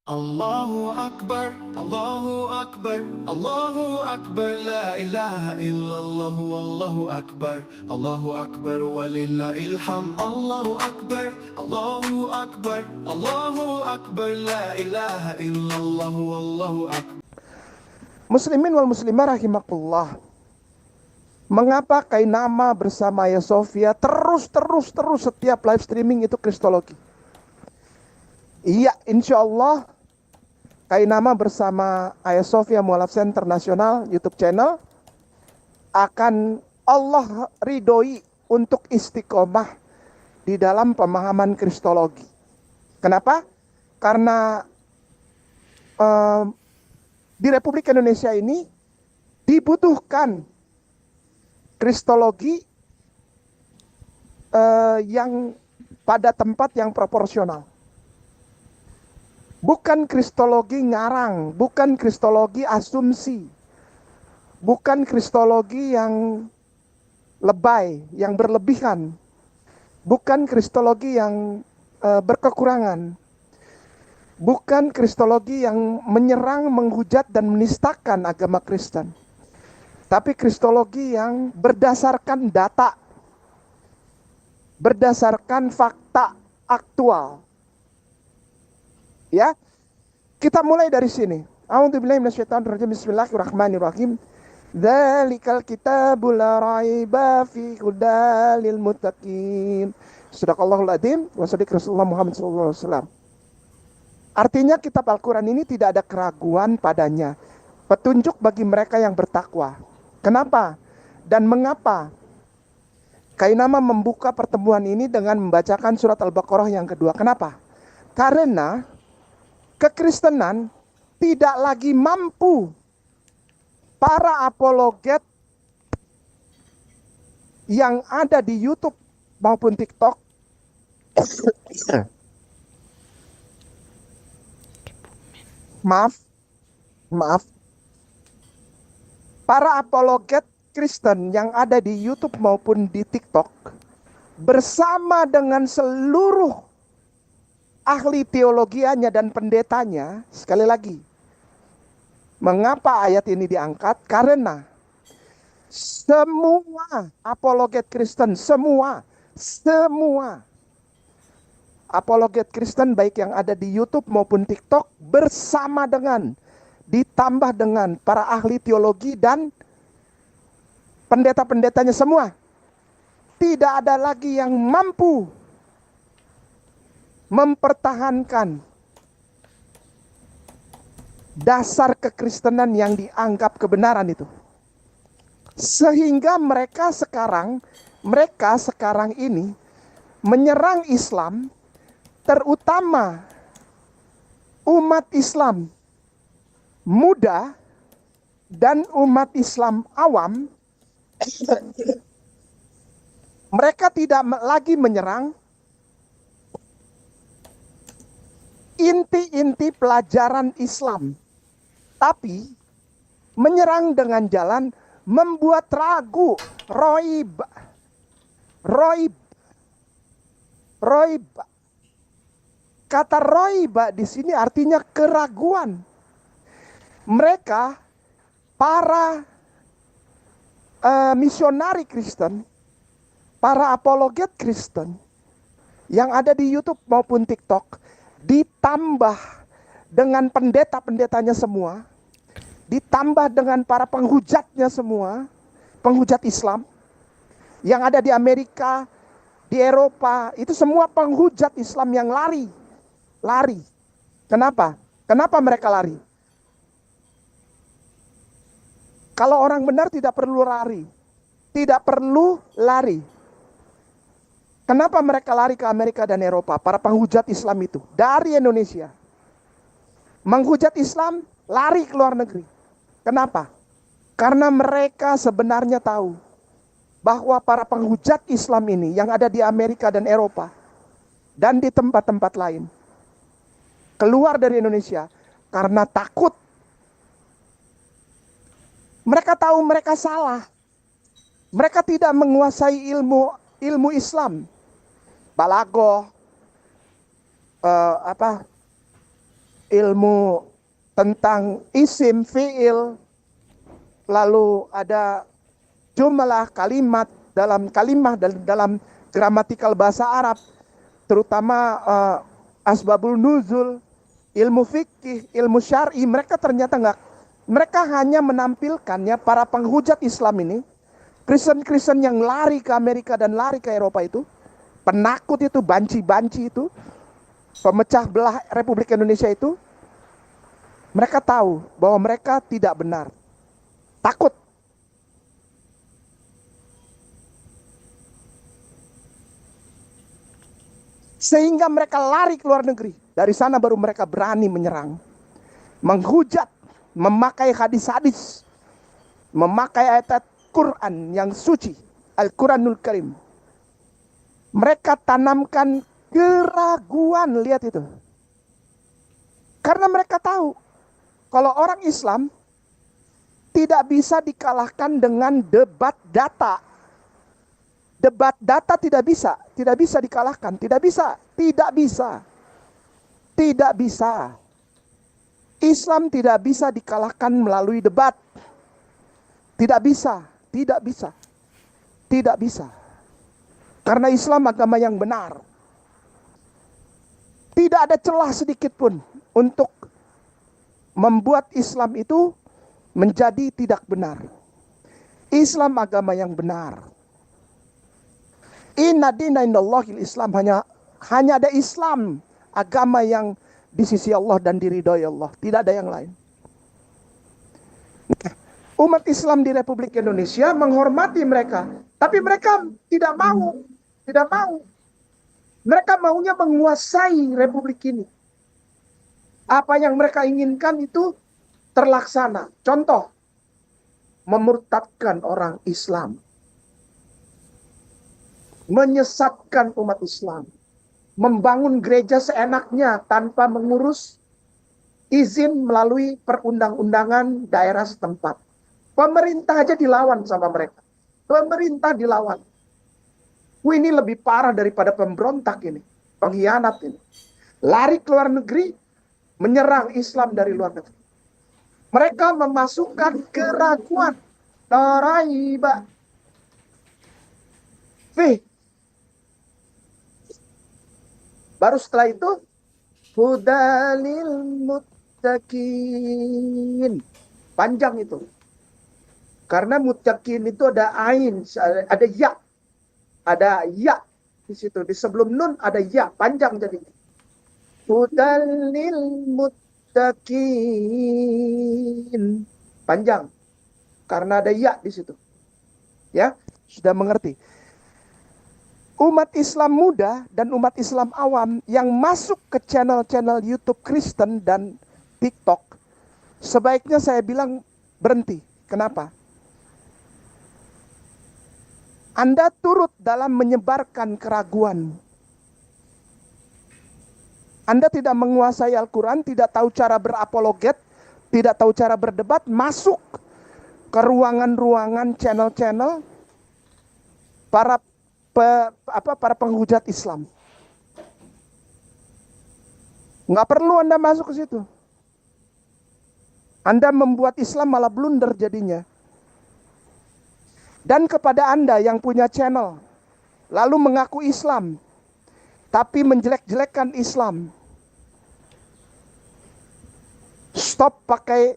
Allahu Akbar, Allahu Akbar, Allahu Akbar, la ilaha illallah, Wallahu Akbar, Allahu Akbar, walillahil hamd, Allahu Akbar, Allahu Akbar, Allahu Akbar, la ilaha illallah, Wallahu Akbar. Muslimin wal muslimah rahimakumullah. Mengapa Kainama bersama Ayah Sofia terus setiap live streaming itu kristologi? Iya, insya Allah Kainama bersama Ayah Sofia Mualaf Center Nasional YouTube channel akan Allah ridhoi untuk istiqomah di dalam pemahaman kristologi. Kenapa? Karena di Republik Indonesia ini dibutuhkan kristologi yang pada tempat yang proporsional. Bukan kristologi ngarang, bukan kristologi asumsi, bukan kristologi yang lebay, yang berlebihan, bukan kristologi yang berkekurangan, bukan kristologi yang menyerang, menghujat, dan menistakan agama Kristen. Tapi kristologi yang berdasarkan data, berdasarkan fakta aktual. Ya, kita mulai dari sini. A'udzubillahi minasyaitonir rajim. Bismillahirrahmanirrahim. Dzalikal kitabul la raiba fi hudal lil muttaqin. Shadaqallahul adzim wa shadaq Rasulullah Muhammad sallallahu alaihi wasallam. Artinya kitab Al-Qur'an ini tidak ada keraguan padanya. Petunjuk bagi mereka yang bertakwa. Kenapa? Dan mengapa? Kainama membuka pertemuan ini dengan membacakan surat Al-Baqarah yang kedua. Kenapa? Karena kekristenan tidak lagi mampu, para apologet yang ada di YouTube maupun TikTok maaf, para apologet Kristen yang ada di YouTube maupun di TikTok bersama dengan seluruh ahli teologianya dan pendetanya. Sekali lagi, mengapa ayat ini diangkat? Karena semua apologet Kristen, semua apologet Kristen baik yang ada di YouTube maupun TikTok bersama dengan, ditambah dengan para ahli teologi dan pendeta-pendetanya semua, tidak ada lagi yang mampu mempertahankan dasar kekristenan yang dianggap kebenaran itu. Sehingga mereka sekarang ini menyerang Islam, terutama umat Islam muda dan umat Islam awam. Mereka tidak lagi menyerang inti-inti pelajaran Islam, tapi menyerang dengan jalan membuat ragu. Roib. Kata roiba di sini artinya keraguan. Mereka para misionari Kristen, para apologet Kristen yang ada di YouTube maupun TikTok, ditambah dengan pendeta-pendetanya semua, ditambah dengan para penghujatnya semua, penghujat Islam yang ada di Amerika, di Eropa, itu semua penghujat Islam yang lari. Kenapa? Kenapa mereka lari? Kalau orang benar tidak perlu lari. Kenapa mereka lari ke Amerika dan Eropa? Para penghujat Islam itu dari Indonesia menghujat Islam, lari ke luar negeri. Kenapa? Karena mereka sebenarnya tahu bahwa para penghujat Islam ini yang ada di Amerika dan Eropa dan di tempat-tempat lain keluar dari Indonesia karena takut. Mereka tahu mereka salah. Mereka tidak menguasai ilmu Islam. Balagoh, ilmu tentang isim, fiil, lalu ada jumlah kalimat dalam kalimah dalam gramatikal bahasa Arab, terutama asbabul nuzul, ilmu fikih, ilmu syar'i. Mereka ternyata enggak, mereka hanya menampilkan ya para penghujat Islam ini, Kristen-Kristen yang lari ke Amerika dan lari ke Eropa itu, penakut itu, banci-banci itu, pemecah belah Republik Indonesia itu, mereka tahu bahwa mereka tidak benar. Takut. Sehingga mereka lari ke luar negeri. Dari sana baru mereka berani menyerang, menghujat, memakai hadis-hadis, memakai ayat Quran yang suci, Al-Quranul Karim. Mereka tanamkan keraguan, lihat itu. Karena mereka tahu kalau orang Islam tidak bisa dikalahkan dengan debat data. Debat data tidak bisa dikalahkan, tidak bisa. Islam tidak bisa dikalahkan melalui debat. Tidak bisa. Karena Islam agama yang benar. Tidak ada celah sedikit pun untuk membuat Islam itu menjadi tidak benar. Islam agama yang benar. Inna dina indallahil Islam, hanya ada Islam, agama yang di sisi Allah dan diridhoi Allah, tidak ada yang lain. Umat Islam di Republik Indonesia menghormati mereka, tapi mereka tidak mau. Mereka maunya menguasai Republik ini. Apa yang mereka inginkan itu terlaksana. Contoh, memurtadkan orang Islam, menyesatkan umat Islam, membangun gereja seenaknya tanpa mengurus izin melalui perundang-undangan daerah setempat. Pemerintah aja dilawan sama mereka. Pemerintah dilawan. Ini lebih parah daripada pemberontak ini, pengkhianat ini. Lari ke luar negeri, menyerang Islam dari luar negeri. Mereka memasukkan keraguan, taraiba, baru setelah itu hudalil muttaqin. Panjang itu. Karena muttaqin itu ada ain, ada ya. Ada ya di situ. Di sebelum nun ada ya, panjang jadi. Hudalil muttaqin. Panjang. Karena ada ya di situ. Ya, sudah mengerti. Umat Islam muda dan umat Islam awam yang masuk ke channel-channel YouTube Kristen dan TikTok, sebaiknya saya bilang berhenti. Kenapa? Anda turut dalam menyebarkan keraguan. Anda tidak menguasai Al-Quran, tidak tahu cara berapologet, tidak tahu cara berdebat, masuk ke ruangan-ruangan channel-channel para penghujat Islam. Nggak perlu Anda masuk ke situ. Anda membuat Islam malah blunder jadinya. Dan kepada Anda yang punya channel, lalu mengaku Islam, tapi menjelek-jelekkan Islam, stop pakai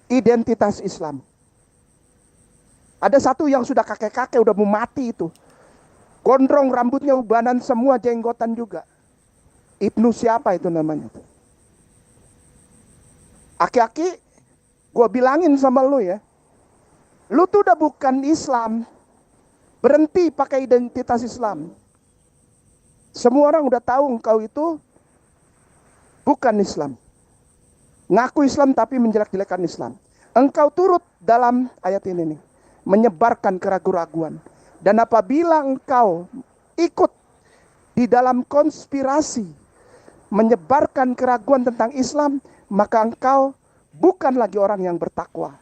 identitas Islam. Ada satu yang sudah kakek-kakek, udah mau mati itu. Gondrong, rambutnya ubanan semua, jenggotan juga. Ibnu siapa itu namanya? Aki-aki, gue bilangin sama lu ya. Lu tuh udah bukan Islam. Berhenti pakai identitas Islam. Semua orang udah tahu engkau itu bukan Islam. Ngaku Islam tapi menjelek-jelekan Islam. Engkau turut dalam ayat ini nih, menyebarkan keraguan-raguan. Dan apabila engkau ikut di dalam konspirasi menyebarkan keraguan tentang Islam, maka engkau bukan lagi orang yang bertakwa.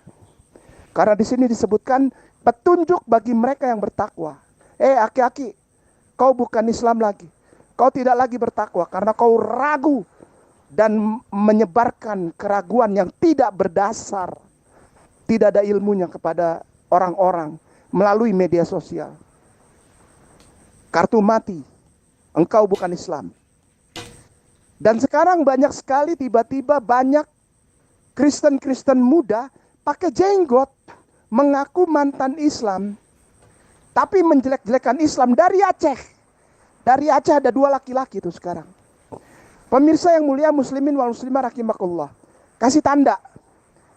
Karena di sini disebutkan petunjuk bagi mereka yang bertakwa. Aki-aki, kau bukan Islam lagi. Kau tidak lagi bertakwa karena kau ragu dan menyebarkan keraguan yang tidak berdasar, tidak ada ilmunya kepada orang-orang melalui media sosial. Kartu mati, engkau bukan Islam. Dan sekarang banyak sekali tiba-tiba banyak Kristen-Kristen muda pakai jenggot, mengaku mantan Islam, tapi menjelek-jelekan Islam dari Aceh. Dari Aceh ada 2 laki-laki itu sekarang. Pemirsa yang mulia muslimin wal muslimah rahimakumullah, kasih tanda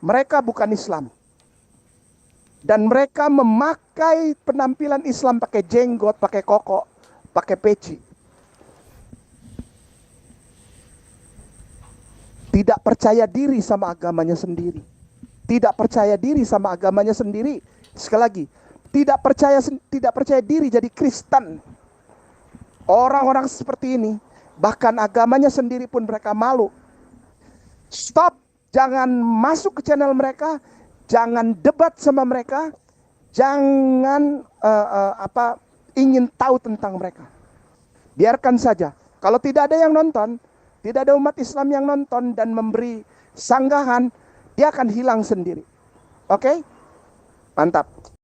mereka bukan Islam. Dan mereka memakai penampilan Islam pakai jenggot, pakai koko, pakai peci. Tidak percaya diri sama agamanya sendiri. Tidak percaya diri sama agamanya sendiri. Sekali lagi, tidak percaya diri jadi Kristen. Orang-orang seperti ini, bahkan agamanya sendiri pun mereka malu. Stop, jangan masuk ke channel mereka, jangan debat sama mereka, jangan ingin tahu tentang mereka. Biarkan saja. Kalau tidak ada yang nonton, tidak ada umat Islam yang nonton dan memberi sanggahan, dia akan hilang sendiri. Oke? Mantap.